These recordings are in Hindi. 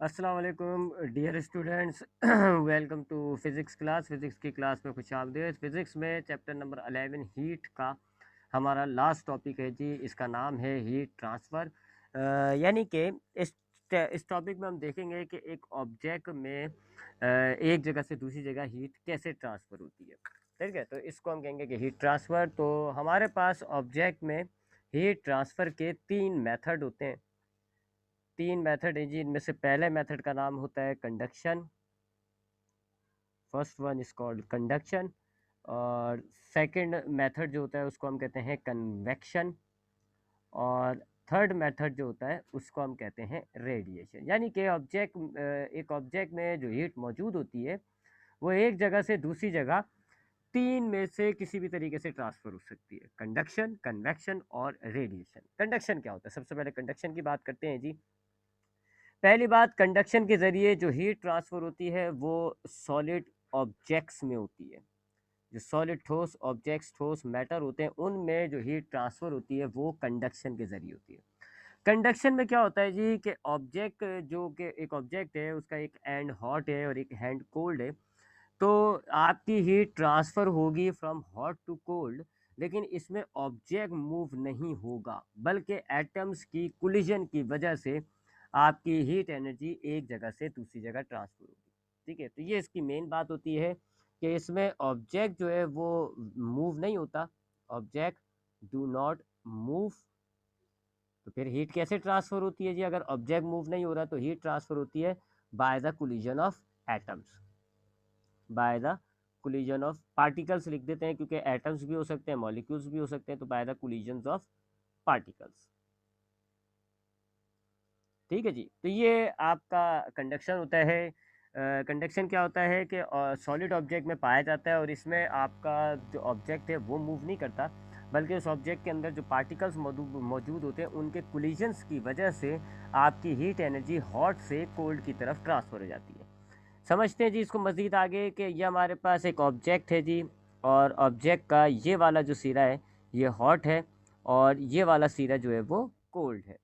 अस्सलाम वालेकुम dear students. Welcome to physics class. Physics की क्लास में खुश आमदीद। फ़िज़िक्स में चैप्टर नंबर 11 हीट का हमारा लास्ट टॉपिक है जी। इसका नाम है हीट ट्रांसफ़र। यानी कि इस इस टॉपिक में हम देखेंगे कि एक ऑब्जेक्ट में एक जगह से दूसरी जगह हीट कैसे ट्रांसफ़र होती है। ठीक है, तो इसको हम कहेंगे कि हीट ट्रांसफ़र। तो हमारे पास ऑब्जेक्ट में हीट ट्रांसफ़र के तीन मेथड होते हैं। तीन मेथड है जी। इनमें से पहले मेथड का नाम होता है conduction. First one is called conduction. और सेकंड मेथड जो होता है उसको हम कहते हैं कन्वेक्शन। और थर्ड मेथड जो होता है उसको हम कहते हैं रेडिएशन। यानी कि एक ऑब्जेक्ट में जो हीट मौजूद होती है वो एक जगह से दूसरी जगह तीन में से किसी भी तरीके से ट्रांसफर हो सकती है। कंडक्शन, कन्वेक्शन और रेडिएशन। कंडक्शन क्या होता है, सबसे पहले कंडक्शन की बात करते हैं जी। पहली बात, कंडक्शन के ज़रिए जो हीट ट्रांसफ़र होती है वो सॉलिड ऑब्जेक्ट्स में होती है। जो सॉलिड ठोस ऑब्जेक्ट्स, ठोस मैटर होते हैं, उनमें जो हीट ट्रांसफ़र होती है वो कंडक्शन के ज़रिए होती है। कंडक्शन में क्या होता है जी कि ऑब्जेक्ट जो कि एक ऑब्जेक्ट है उसका एक एंड हॉट है और एक हैंड कोल्ड है। तो आपकी हीट ट्रांसफ़र होगी फ्रॉम हॉट टू कोल्ड, लेकिन इसमें ऑब्जेक्ट मूव नहीं होगा, बल्कि एटम्स की कोलिजन की वजह से आपकी हीट एनर्जी एक जगह से दूसरी जगह ट्रांसफ़र होगी। ठीक है, तो ये इसकी मेन बात होती है कि इसमें ऑब्जेक्ट जो है वो मूव नहीं होता। Object do not move. तो फिर हीट कैसे ट्रांसफ़र होती है जी? अगर ऑब्जेक्ट मूव नहीं हो रहा तो हीट ट्रांसफ़र होती है by the collision of atoms. By the collision of particles लिख देते हैं, क्योंकि एटम्स भी हो सकते हैं, मॉलिक्यूल्स भी हो सकते हैं। तो by the collision of particles. ठीक है जी। तो ये आपका कंडक्शन होता है। कंडक्शन क्या होता है कि सॉलिड ऑब्जेक्ट में पाया जाता है और इसमें आपका जो ऑब्जेक्ट है वो मूव नहीं करता, बल्कि उस ऑब्जेक्ट के अंदर जो पार्टिकल्स मौजूद होते हैं उनके कोलिजन्स की वजह से आपकी हीट एनर्जी हॉट से कोल्ड की तरफ ट्रांसफ़र हो जाती है। समझते हैं जी इसको मज़ीद आगे कि ये हमारे पास एक ऑब्जेक्ट है जी। और ऑब्जेक्ट का ये वाला जो सिरा है ये हॉट है और ये वाला सिरा जो है वो कोल्ड है।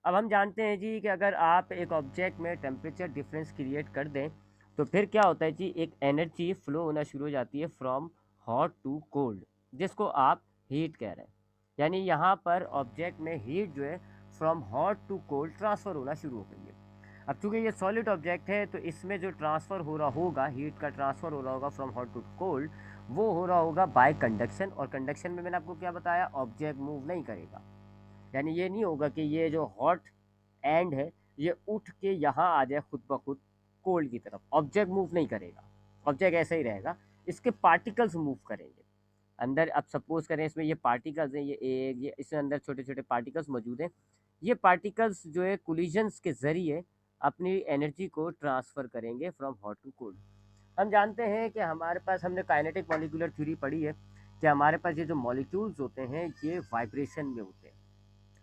अब हम जानते हैं जी कि अगर आप एक ऑब्जेक्ट में टेम्परेचर डिफरेंस क्रिएट कर दें तो फिर क्या होता है जी, एक एनर्जी फ्लो होना शुरू हो जाती है फ्रॉम हॉट टू कोल्ड, जिसको आप हीट कह रहे हैं। यानी यहाँ पर ऑब्जेक्ट में हीट जो है from hot to cold transfer होना शुरू हो गई है। अब चूंकि ये सॉलिड ऑब्जेक्ट है तो इसमें जो ट्रांसफ़र हो रहा होगा, हीट का ट्रांसफ़र हो रहा होगा फ्रॉम हॉट टू कोल्ड, वो हो रहा होगा बाय कंडक्शन। और कंडक्शन में मैंने आपको क्या बताया, ऑब्जेक्ट मूव नहीं करेगा। यानी ये नहीं होगा कि ये जो हॉट एंड है ये उठ के यहाँ आ जाए खुद ब खुद कोल्ड की तरफ। ऑब्जेक्ट मूव नहीं करेगा, ऑब्जेक्ट ऐसा ही रहेगा। इसके पार्टिकल्स मूव करेंगे अंदर। अब सपोज करें इसमें ये पार्टिकल्स हैं, ये एक ये इसके अंदर छोटे छोटे पार्टिकल्स मौजूद हैं। ये पार्टिकल्स जो है कोलिजन्स के ज़रिए अपनी एनर्जी को ट्रांसफ़र करेंगे फ्रॉम हॉट टू कोल्ड। हम जानते हैं कि हमारे पास, हमने काइनेटिक मॉलिक्यूलर थ्योरी पढ़ी है कि हमारे पास ये जो मॉलिक्यूल्स होते हैं ये वाइब्रेशन में होते हैं,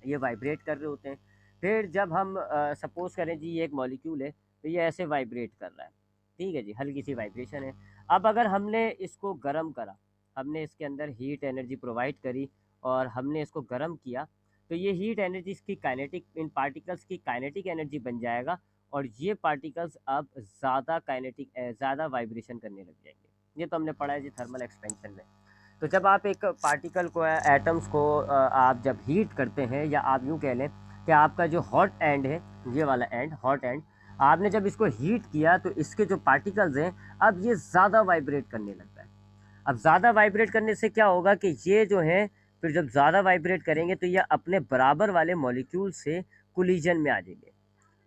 ये वाइब्रेट कर रहे होते हैं। फिर जब हम सपोज करें जी ये एक मॉलिक्यूल है तो ये ऐसे वाइब्रेट कर रहा है। ठीक है जी, हल्की सी वाइब्रेशन है। अब अगर हमने इसको गर्म करा, हमने इसके अंदर हीट एनर्जी प्रोवाइड करी और हमने इसको गर्म किया, तो ये हीट एनर्जी इसकी काइनेटिक, इन पार्टिकल्स की काइनेटिक एनर्जी बन जाएगा। और ये पार्टिकल्स अब ज़्यादा काइनेटिक, ज़्यादा वाइब्रेशन करने लग जाएंगे। ये तो हमने पढ़ा है जी थर्मल एक्सपेंशन में। तो जब आप एक पार्टिकल को, एटम्स को आप जब हीट करते हैं, या आप यूँ कह लें कि आपका जो हॉट एंड है, ये वाला एंड, हॉट एंड, आपने जब इसको हीट किया तो इसके जो पार्टिकल्स हैं अब ये ज़्यादा वाइब्रेट करने लगता है। अब ज़्यादा वाइब्रेट करने से क्या होगा कि ये जो है, फिर जब ज़्यादा वाइब्रेट करेंगे तो ये अपने बराबर वाले मॉलिक्यूल से कोलिजन में आ जाएंगे।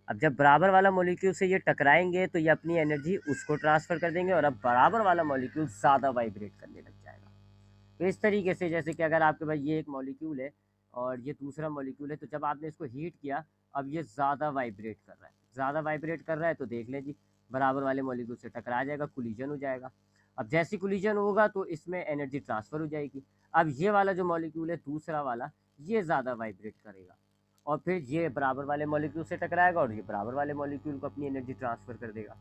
अब जब बराबर वाला मॉलिक्यूल से ये टकराएंगे तो ये अपनी एनर्जी उसको ट्रांसफ़र कर देंगे और अब बराबर वाला मॉलिक्यूल ज़्यादा वाइब्रेट करने लग जाएगा। तो इस तरीके से, जैसे कि अगर आपके पास ये एक मॉलिक्यूल है और ये दूसरा मॉलिक्यूल है, तो जब आपने इसको हीट किया अब ये ज़्यादा वाइब्रेट कर रहा है। ज़्यादा वाइब्रेट कर रहा है तो देख लें जी, बराबर वाले मॉलिक्यूल से टकरा जाएगा, कोलिजन हो जाएगा। अब जैसी कोलिजन होगा तो इसमें एनर्जी ट्रांसफ़र हो जाएगी। अब ये वाला जो मॉलिक्यूल है दूसरा वाला, ये ज़्यादा वाइब्रेट करेगा और फिर ये बराबर वाले मॉलिक्यूल से टकराएगा और ये बराबर वाले मॉलिक्यूल को अपनी एनर्जी ट्रांसफ़र कर देगा।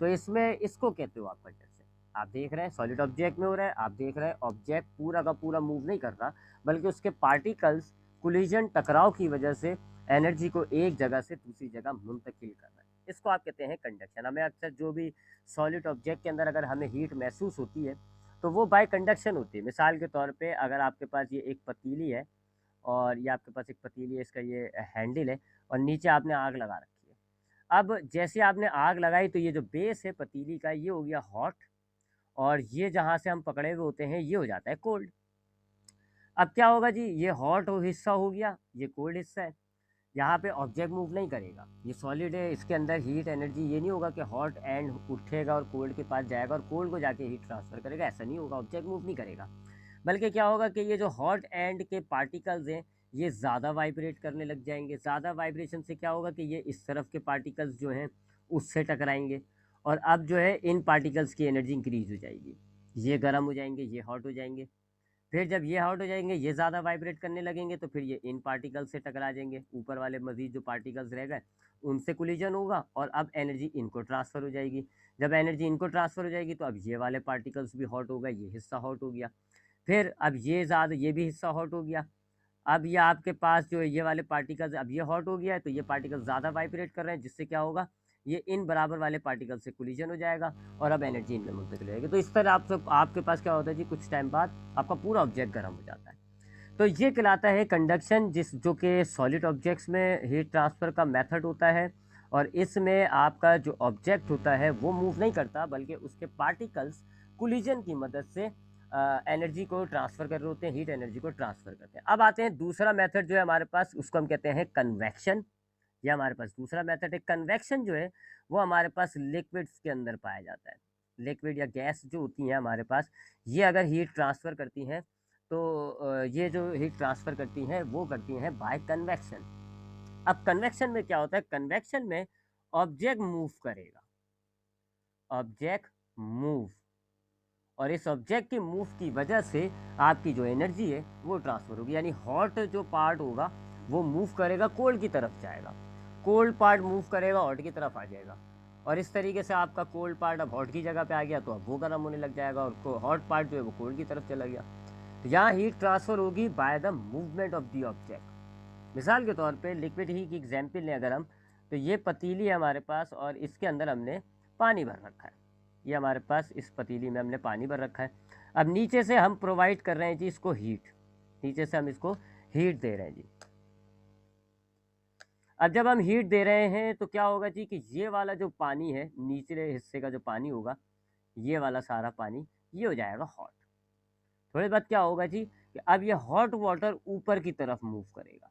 तो इसमें इसको कहते हो आप कंडक्शन। आप देख रहे हैं सॉलिड ऑब्जेक्ट में हो रहा है, आप देख रहे हैं ऑब्जेक्ट पूरा का पूरा मूव नहीं कर रहा, बल्कि उसके पार्टिकल्स कोलिजन, टकराव की वजह से एनर्जी को एक जगह से दूसरी जगह मुंतकिल कर रहा है। इसको आप कहते हैं कंडक्शन। हमें अक्सर जो भी सॉलिड ऑब्जेक्ट के अंदर अगर हमें हीट महसूस होती है तो वो बाय कंडक्शन होती है। मिसाल के तौर पे अगर आपके पास ये एक पतीली है और ये आपके पास एक पतीली है, इसका ये हैंडल है और नीचे आपने आग लगा रखी है। अब जैसे आपने आग लगाई तो ये जो बेस है पतीली का ये हो गया हॉट, और ये जहाँ से हम पकड़े हुए होते हैं ये हो जाता है कोल्ड। अब क्या होगा जी, ये हॉट हिस्सा हो गया, ये कोल्ड हिस्सा है। यहाँ पे ऑब्जेक्ट मूव नहीं करेगा, ये सॉलिड है, इसके अंदर हीट एनर्जी ये नहीं होगा कि हॉट एंड उठेगा और कोल्ड के पास जाएगा और कोल्ड को जाके हीट ट्रांसफर करेगा, ऐसा नहीं होगा, ऑब्जेक्ट मूव नहीं करेगा। बल्कि क्या होगा कि ये जो हॉट एंड के पार्टिकल्स हैं ये ज़्यादा वाइब्रेट करने लग जाएंगे। ज़्यादा वाइब्रेशन से क्या होगा कि ये इस तरफ के पार्टिकल्स जो हैं उससे टकराएंगे, और अब जो है इन पार्टिकल्स की एनर्जी इंक्रीज हो जाएगी, ये गर्म हो जाएंगे, ये हॉट हो जाएंगे। फिर जब ये हॉट हो जाएंगे ये ज़्यादा वाइब्रेट करने लगेंगे तो फिर ये इन पार्टिकल्स से टकरा जाएंगे, ऊपर वाले मजीद जो पार्टिकल्स रह गए उनसे कोलिजन होगा और अब एनर्जी इनको ट्रांसफ़र हो जाएगी। जब एनर्जी इनको ट्रांसफ़र हो जाएगी तो अब ये वाले पार्टिकल्स भी हॉट हो गए, ये हिस्सा हॉट हो गया। फिर अब ये भी हिस्सा हॉट हो गया। अब ये आपके पास जो ये वाले पार्टिकल्स, अब ये हॉट हो गया है तो ये पार्टिकल्स ज़्यादा वाइब्रेट कर रहे हैं, जिससे क्या होगा, ये इन बराबर वाले पार्टिकल से कोलिजन हो जाएगा और अब एनर्जी इनमें मुंतकिल हो जाएगी। तो इस तरह आपके पास क्या होता है जी, कुछ टाइम बाद आपका पूरा ऑब्जेक्ट गर्म हो जाता है। तो ये कहलाता है कंडक्शन, जो कि सॉलिड ऑब्जेक्ट्स में हीट ट्रांसफ़र का मेथड होता है। और इसमें आपका जो ऑब्जेक्ट होता है वो मूव नहीं करता, बल्कि उसके पार्टिकल्स कोलिजन की मदद से एनर्जी को ट्रांसफ़र कर रहे होते हैं, हीट एनर्जी को ट्रांसफ़र करते हैं। अब आते हैं दूसरा मेथड जो है हमारे पास, उसको हम कहते हैं कन्वेक्शन। ये हमारे पास दूसरा मेथड है। कन्वेक्शन जो है वो हमारे पास लिक्विड्स के अंदर पाया जाता है। लिक्विड या गैस जो होती हैं हमारे पास, ये अगर हीट ट्रांसफ़र करती हैं तो ये जो हीट ट्रांसफ़र करती हैं वो करती हैं बाय कन्वेक्शन। अब कन्वेक्शन में क्या होता है, कन्वेक्शन में ऑब्जेक्ट मूव करेगा, ऑब्जेक्ट मूव, और इस ऑब्जेक्ट के मूव की वजह से आपकी जो एनर्जी है वो ट्रांसफ़र होगी। यानी हॉट जो पार्ट होगा वो मूव करेगा, कोल्ड की तरफ जाएगा, कोल्ड पार्ट मूव करेगा, हॉट की तरफ आ जाएगा। और इस तरीके से आपका कोल्ड पार्ट अब हॉट की जगह पे आ गया तो अब वो गर्म होने लग जाएगा और हॉट पार्ट जो है वो कोल्ड की तरफ चला गया। तो यहाँ हीट ट्रांसफ़र होगी by the movement of the object. मिसाल के तौर पे लिक्विड ही की एग्जांपल लें अगर हम, तो ये पतीली है हमारे पास और इसके अंदर हमने पानी भर रखा है। ये हमारे पास इस पतीली में हमने पानी भर रखा है। अब नीचे से हम प्रोवाइड कर रहे हैं जी इसको हीट, नीचे से हम इसको हीट दे रहे हैं जी। अब जब हम हीट दे रहे हैं तो क्या होगा जी कि ये वाला जो पानी है, निचले हिस्से का जो पानी होगा, ये वाला सारा पानी ये हो जाएगा हॉट। थोड़ी बाद क्या होगा जी कि अब ये हॉट वाटर ऊपर की तरफ मूव करेगा,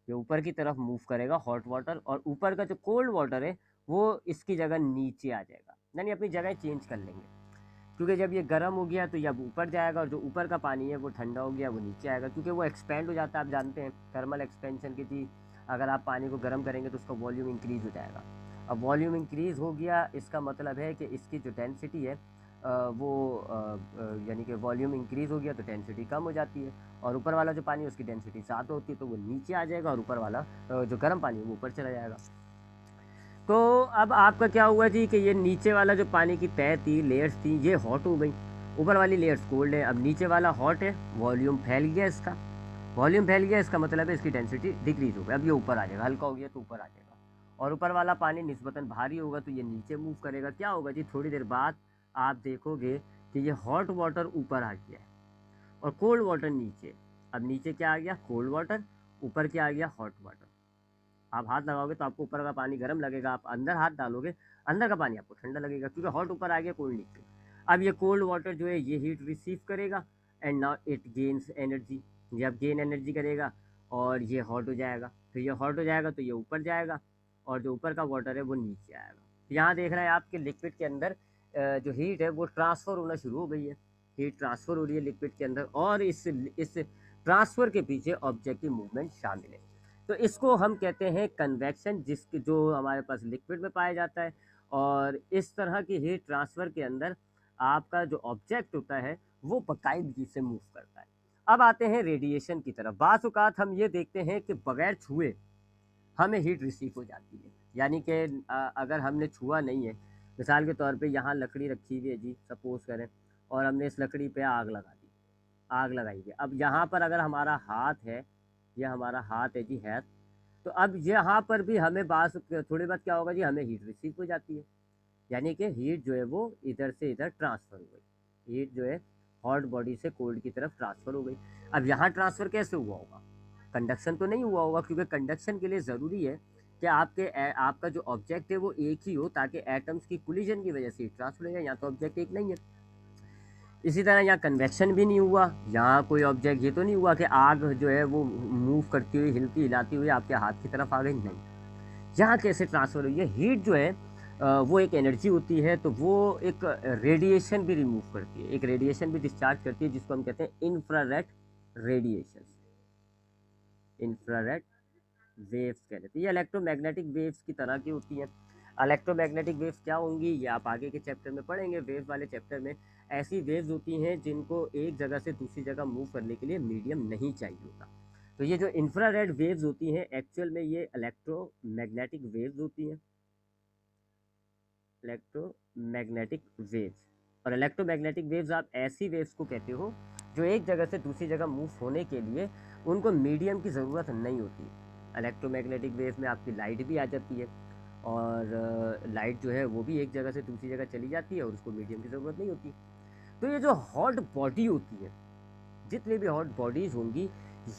ये ऊपर की तरफ मूव करेगा हॉट वाटर, और ऊपर का जो कोल्ड वाटर है वो इसकी जगह नीचे आ जाएगा, यानी अपनी जगह चेंज कर लेंगे। क्योंकि जब ये गर्म हो गया तो ये अब ऊपर जाएगा और जो ऊपर का पानी है वो ठंडा हो गया वो नीचे आएगा, क्योंकि वो एक्सपेंड हो जाता है। आप जानते हैं थर्मल एक्सपेंशन की थी, अगर आप पानी को गर्म करेंगे तो उसका वॉल्यूम इंक्रीज़ हो जाएगा। अब वॉल्यूम इंक्रीज़ हो गया, इसका मतलब है कि इसकी जो डेंसिटी है वो यानी कि वॉल्यूम इंक्रीज़ हो गया तो डेंसिटी कम हो जाती है, और ऊपर वाला जो पानी है उसकी डेंसिटी ज़्यादा होती है तो वो नीचे आ जाएगा और ऊपर वाला जो गर्म पानी है वो ऊपर चला जाएगा। तो अब आपका क्या हुआ जी कि ये नीचे वाला जो पानी की तह थी, लेयर्स थी, ये हॉट हो गई, ऊपर वाली लेयर्स कोल्ड है। अब नीचे वाला हॉट है, वॉल्यूम फैल गया इसका, वॉल्यूम फैल गया, इसका मतलब है इसकी डेंसिटी डिक्रीज हो गई। अब ये ऊपर आ जाएगा, हल्का हो गया तो ऊपर आ जाएगा, और ऊपर वाला पानी निस्बतन भारी होगा तो ये नीचे मूव करेगा। क्या होगा जी, थोड़ी देर बाद आप देखोगे कि ये हॉट वाटर ऊपर आ गया है और कोल्ड वाटर नीचे। अब नीचे क्या आ गया, कोल्ड वाटर, ऊपर क्या आ गया, हॉट वाटर। आप हाथ लगाओगे तो आपको ऊपर का पानी गर्म लगेगा, आप अंदर हाथ डालोगे अंदर का पानी आपको ठंडा लगेगा, क्योंकि हॉट ऊपर आ गया, कोल्ड नीचे। अब ये कोल्ड वाटर जो है ये हीट रिसीव करेगा and now it gains energy, ये अब गेन एनर्जी करेगा और ये हॉट हो जाएगा। तो ये हॉट हो जाएगा तो ये ऊपर जाएगा और जो ऊपर का वाटर है वो नीचे आएगा। तो यहाँ देख रहे हैं आपके लिक्विड के अंदर जो हीट है वो ट्रांसफ़र होना शुरू हो गई है, हीट ट्रांसफ़र हो रही है लिक्विड के अंदर, और इस ट्रांसफ़र के पीछे ऑब्जेक्ट की मूवमेंट शामिल है। तो इसको हम कहते हैं कन्वेक्शन, जिसके जो हमारे पास लिक्विड में पाया जाता है। और इस तरह की हीट ट्रांसफ़र के अंदर आपका जो ऑब्जेक्ट होता है वो बाकायदगी से मूव करता है। अब आते हैं रेडिएशन की तरफ। बाज़ औक़ात हम ये देखते हैं कि बग़ैर छुए हमें हीट रिसीव हो जाती है, यानी कि अगर हमने छुआ नहीं है, मिसाल के तौर पे यहाँ लकड़ी रखी हुई है जी, सपोज़ करें, और हमने इस लकड़ी पे आग लगा दी, आग लगाई है। अब यहाँ पर अगर हमारा हाथ है, यह हमारा हाथ है जी, हाथ, तो अब यहाँ पर भी हमें बात थोड़ी बात क्या होगा जी, हमें हीट रिसीव हो जाती है, यानी कि हीट जो है वो इधर से इधर ट्रांसफ़र हो गई। हीट जो है हॉट बॉडी से कोल्ड की तरफ ट्रांसफ़र हो गई। अब यहाँ ट्रांसफ़र कैसे हुआ होगा? कंडक्शन तो नहीं हुआ होगा, क्योंकि कंडक्शन के लिए ज़रूरी है कि आपका जो ऑब्जेक्ट है वो एक ही हो, ताकि एटम्स की कोलिजन की वजह से हीट ट्रांसफर हो जाए। यहाँ तो ऑब्जेक्ट एक नहीं है। इसी तरह यहाँ कन्वेक्शन भी नहीं हुआ, यहाँ कोई ऑब्जेक्ट ये तो नहीं हुआ कि आग जो है वो मूव करती हुई हिलती हिलाती हुई आपके हाथ की तरफ आ गई, नहीं। यहाँ कैसे ट्रांसफ़र हुई है? हीट जो है वो एक एनर्जी होती है, तो वो एक रेडिएशन भी रिमूव करती है, एक रेडिएशन भी डिस्चार्ज करती है, जिसको हम कहते हैं इंफ्रारेड रेडिएशन। इंफ्रारेड वेव्स कहते हैं। ये इलेक्ट्रोमैग्नेटिक वेव्स की तरह की होती हैं। इलेक्ट्रोमैग्नेटिक वेव्स क्या होंगी ये आप आगे के चैप्टर में पढ़ेंगे। वेव्स वाले चैप्टर में ऐसी वेव्स होती हैं जिनको एक जगह से दूसरी जगह मूव करने के लिए मीडियम नहीं चाहिए होता। तो ये जो इंफ्रारेड वेव्स होती हैं एक्चुअल में ये इलेक्ट्रोमैग्नेटिक वेव्स होती हैं, इलेक्ट्रोमैग्नेटिक वेव्स। और इलेक्ट्रोमैग्नेटिक वेव्स आप ऐसी वेव्स को कहते हो जो एक जगह से दूसरी जगह मूव होने के लिए उनको मीडियम की ज़रूरत नहीं होती। इलेक्ट्रोमैग्नेटिक वेव में आपकी लाइट भी आ जाती है, और लाइट जो है वो भी एक जगह से दूसरी जगह चली जाती है और उसको मीडियम की ज़रूरत नहीं होती। तो ये जो हॉट बॉडी होती है, जितनी भी हॉट बॉडीज़ होंगी,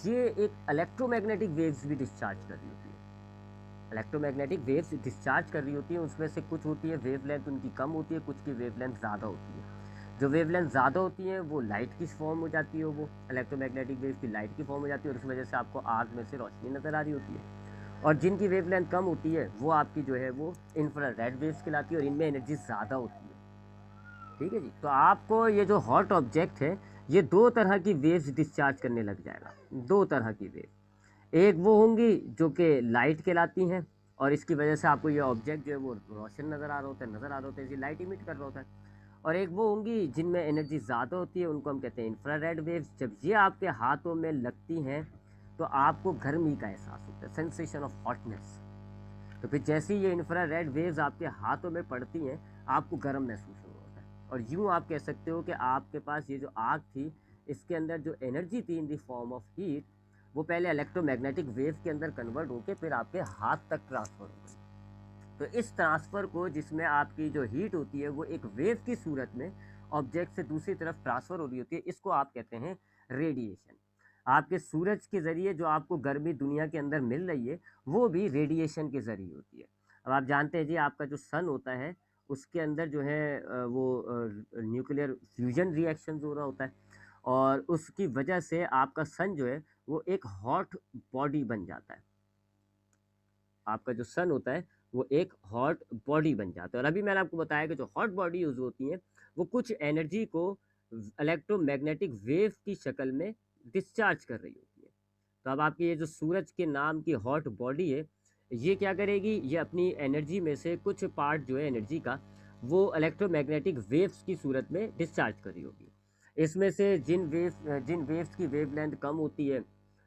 ये एक इलेक्ट्रोमैग्नेटिक वेव्स भी डिस्चार्ज कर रही होती है। इलेक्ट्रोमैग्नेटिक वेव्स डिस्चार्ज कर रही होती है, उसमें से कुछ होती है वेवलेंथ उनकी कम होती है, कुछ की वेवलेंथ ज़्यादा होती है। जो वेवलेंथ ज़्यादा होती है वो लाइट की फॉर्म हो जाती है, वो इलेक्ट्रोमैग्नेटिक वेव की लाइट की फॉर्म हो जाती है, और उस वजह से आपको आग में से रोशनी नज़र आ रही होती है। और जिनकी वेवलेंथ कम होती है वो आपकी जो है वो इंफ्रारेड वेव्स कहलाती है, और इनमें एनर्जी ज़्यादा होती है। ठीक है जी। तो आपको ये जो हॉट ऑब्जेक्ट है ये दो तरह की वेव्स डिस्चार्ज करने लग जाएगा, दो तरह की वेव। एक वो होंगी जो कि लाइट कहलाती हैं, और इसकी वजह से आपको ये ऑब्जेक्ट जो है वो रोशन नज़र आ रहा होता है, इसी लाइट इमिट कर रहा होता है। और एक वो होंगी जिनमें एनर्जी ज़्यादा होती है, उनको हम कहते हैं इंफ्रारेड वेव्स। जब ये आपके हाथों में लगती हैं तो आपको गर्मी का एहसास होता है, सेंसेशन ऑफ हॉटनेस। तो फिर जैसे ही ये इंफ्रारेड वेव्स आपके हाथों में पड़ती हैं आपको गर्म महसूस होता है, और यूँ आप कह सकते हो कि आपके पास ये जो आग थी इसके अंदर जो एनर्जी थी in the form of heat, वो पहले इलेक्ट्रोमैग्नेटिक वेव के अंदर कन्वर्ट होकर फिर आपके हाथ तक ट्रांसफ़र हो गई। तो इस ट्रांसफ़र को, जिसमें आपकी जो हीट होती है वो एक वेव की सूरत में ऑब्जेक्ट से दूसरी तरफ ट्रांसफ़र हो रही होती है, इसको आप कहते हैं रेडिएशन। आपके सूरज के ज़रिए जो आपको गर्मी दुनिया के अंदर मिल रही है वो भी रेडिएशन के ज़रिए होती है। अब आप जानते हैं जी आपका जो सन होता है उसके अंदर जो है वो न्यूक्लियर फ्यूजन रिएक्शन हो रहा होता है, और उसकी वजह से आपका सन जो है वो एक हॉट बॉडी बन जाता है। आपका जो सन होता है वो एक हॉट बॉडी बन जाता है। और अभी मैंने आपको बताया कि जो हॉट बॉडी यूज होती हैं वो कुछ एनर्जी को इलेक्ट्रोमैग्नेटिक वेव की शक्ल में डिस्चार्ज कर रही होती है। तो अब आपकी ये जो सूरज के नाम की हॉट बॉडी है ये क्या करेगी, ये अपनी एनर्जी में से कुछ पार्ट जो है एनर्जी का वो इलेक्ट्रोमैग्नेटिक वेव्स की सूरत में डिस्चार्ज कर रही होगी। इसमें से जिन वेव्स की वेवलेंथ कम होती है,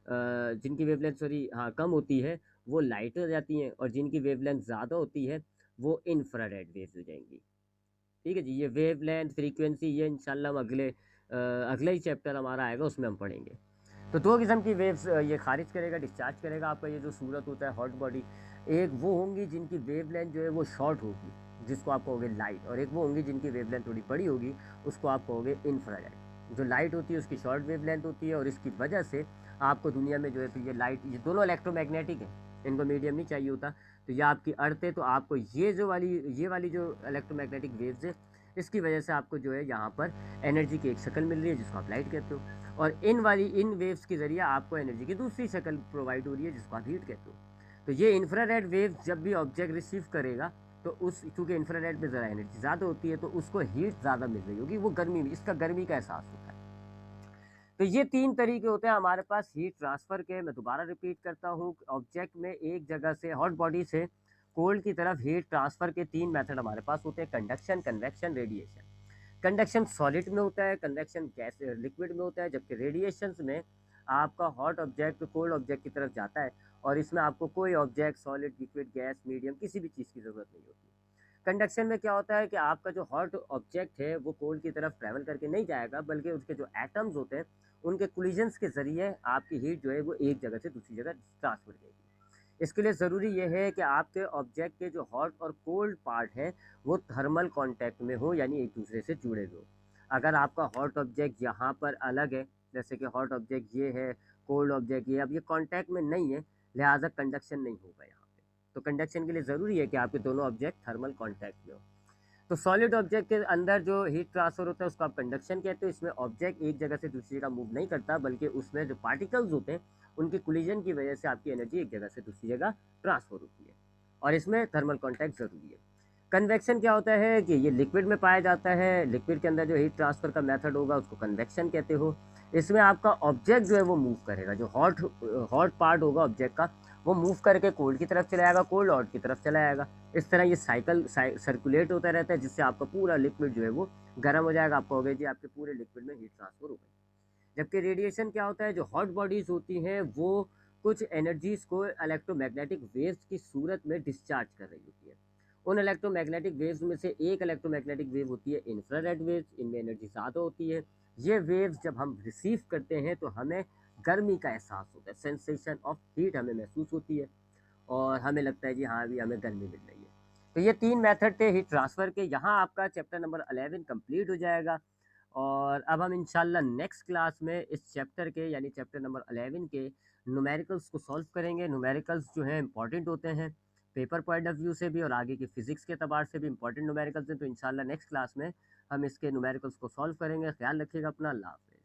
जिनकी वेवलेंथ सॉरी हाँ कम होती है वो लाइट हो जाती हैं, और जिनकी वेवलेंथ ज़्यादा होती है वो इंफ्रारेड वेव्स हो जाएंगी। ठीक है जी। ये वेवलेंथ फ्रीक्वेंसी ये इंशाल्लाह हम अगले ही चैप्टर हमारा आएगा उसमें हम पढ़ेंगे। तो दो किस्म की वेव्स ये खारिज करेगा, डिस्चार्ज करेगा आपका ये जो सूरत होता है हॉट बॉडी। एक वो होंगी जिनकी वेवलेंथ जो है वो शॉर्ट होगी, जिसको आप कहोगे लाइट, और एक वो होंगी जिनकी वेवलेंथ थोड़ी बड़ी होगी, उसको आप कहोगे इंफ्रारेड। जो लाइट होती है उसकी शॉर्ट वेवलेंथ होती है, और इसकी वजह से आपको दुनिया में जो है तो ये लाइट, ये दोनों इलेक्ट्रोमैग्नेटिक है, इनको मीडियम नहीं चाहिए होता। तो ये आपकी अर्थ है, तो आपको ये वाली जो इलेक्ट्रोमैग्नेटिक वेव्स है इसकी वजह से आपको जो है यहाँ पर एनर्जी की एक शक्ल मिल रही है जिसको आप लाइट कहते हो, और इन वेव्स के ज़रिए आपको एनर्जी की दूसरी शक्ल प्रोवाइड हो रही है जिसको आप हीट कहते हो। तो ये इंफ्रारेड वेव जब भी ऑब्जेक्ट रिसीव करेगा तो उस, चूँकि इंफ्रारेड में ज़रा एनर्जी ज़्यादा होती है तो उसको हीट ज़्यादा मिल रही होगी, वो गर्मी में, इसका गर्मी का एहसास होता है। तो ये तीन तरीके होते हैं हमारे पास हीट ट्रांसफ़र के। मैं दोबारा रिपीट करता हूँ, ऑब्जेक्ट में एक जगह से हॉट बॉडी से कोल्ड की तरफ हीट ट्रांसफ़र के तीन मेथड हमारे पास होते हैं: conduction, convection, radiation. Conduction solid में होता है, कन्वेक्शन गैस लिक्विड में होता है, जबकि रेडिएशन में आपका हॉट ऑब्जेक्ट कोल्ड ऑब्जेक्ट की तरफ जाता है, और इसमें आपको कोई object solid, liquid, gas, medium किसी भी चीज़ की ज़रूरत नहीं होती। कंडक्शन में क्या होता है कि आपका जो हॉट ऑब्जेक्ट है वो कोल्ड की तरफ ट्रैवल करके नहीं जाएगा, बल्कि उसके जो एटम्स होते हैं उनके कोलिजन्स के ज़रिए आपकी हीट जो है वो एक जगह से दूसरी जगह ट्रांसफर करेगी। इसके लिए ज़रूरी ये है कि आपके ऑब्जेक्ट के जो हॉट और कोल्ड पार्ट है वो थर्मल कांटेक्ट में हो, यानी एक दूसरे से जुड़े हुए हो। अगर आपका हॉट ऑब्जेक्ट यहाँ पर अलग है, जैसे कि हॉट ऑब्जेक्ट ये है, कोल्ड ऑब्जेक्ट ये, अब ये कांटेक्ट में नहीं है, लिहाजा कंडक्शन नहीं होगा यहाँ पे। तो कंडक्शन के लिए ज़रूरी है कि आपके दोनों ऑब्जेक्ट थर्मल कॉन्टैक्ट में हो। तो सॉलिड ऑब्जेक्ट के अंदर जो हीट ट्रांसफर होता है उसको आप कंडक्शन कहते हो। इसमें ऑब्जेक्ट एक जगह से दूसरी जगह मूव नहीं करता, बल्कि उसमें जो पार्टिकल्स होते हैं उनकी कोलिजन की वजह से आपकी एनर्जी एक जगह से दूसरी जगह ट्रांसफर होती है, और इसमें थर्मल कॉन्टैक्ट ज़रूरी है। कन्वेक्शन क्या होता है कि ये लिक्विड में पाया जाता है। लिक्विड के अंदर जो हीट ट्रांसफर का मेथड होगा उसको कन्वेक्शन कहते हो। इसमें आपका ऑब्जेक्ट जो है वो मूव करेगा, जो हॉट हॉट पार्ट होगा ऑब्जेक्ट का वो मूव करके कोल्ड की तरफ चला जाएगा, कोल्ड हॉट की तरफ चला जाएगा। इस तरह ये साइकिल सर्कुलेट होता रहता है, जिससे आपका पूरा लिक्विड जो है वो गर्म हो जाएगा। आपको हो गया जी आपके पूरे लिक्विड में हीट ट्रांसफर हो गई। जबकि रेडिएशन क्या होता है, जो हॉट बॉडीज होती हैं वो कुछ एनर्जीज को इलेक्ट्रोमैग्नेटिक वेव्स की सूरत में डिस्चार्ज कर रही होती है। उन इलेक्ट्रोमैग्नेटिक वेव्स में से एक इलेक्ट्रोमैग्नेटिक वेव होती है इंफ्रारेड वेव्स। इनमें एनर्जी ज़्यादा होती है। ये वेव्स जब हम रिसीव करते हैं तो हमें गर्मी का एहसास होता है, सेंसेशन ऑफ हीट हमें महसूस होती है, और हमें लगता है जी हाँ अभी हमें गर्मी मिल रही है। तो ये 3 मेथड थे हीट ट्रांसफ़र के। यहाँ आपका चैप्टर नंबर 11 कंप्लीट हो जाएगा, और अब हम इंशाल्लाह नेक्स्ट क्लास में इस चैप्टर के यानी चैप्टर नंबर 11 के न्यूमेरिकल्स को सॉल्व करेंगे। न्यूमेरिकल्स जो हैं इंपॉर्टेंट होते हैं पेपर पॉइंट ऑफ व्यू से भी, और आगे की फिजिक्स के एतबार से भी इंपॉर्टेंट न्यूमेरिकल्स हैं। तो इंशाल्लाह नेक्स्ट क्लास में हम इसके न्यूमेरिकल्स को सॉल्व करेंगे। ख्याल रखिएगा अपना। अल्लाह हाफ़िज़।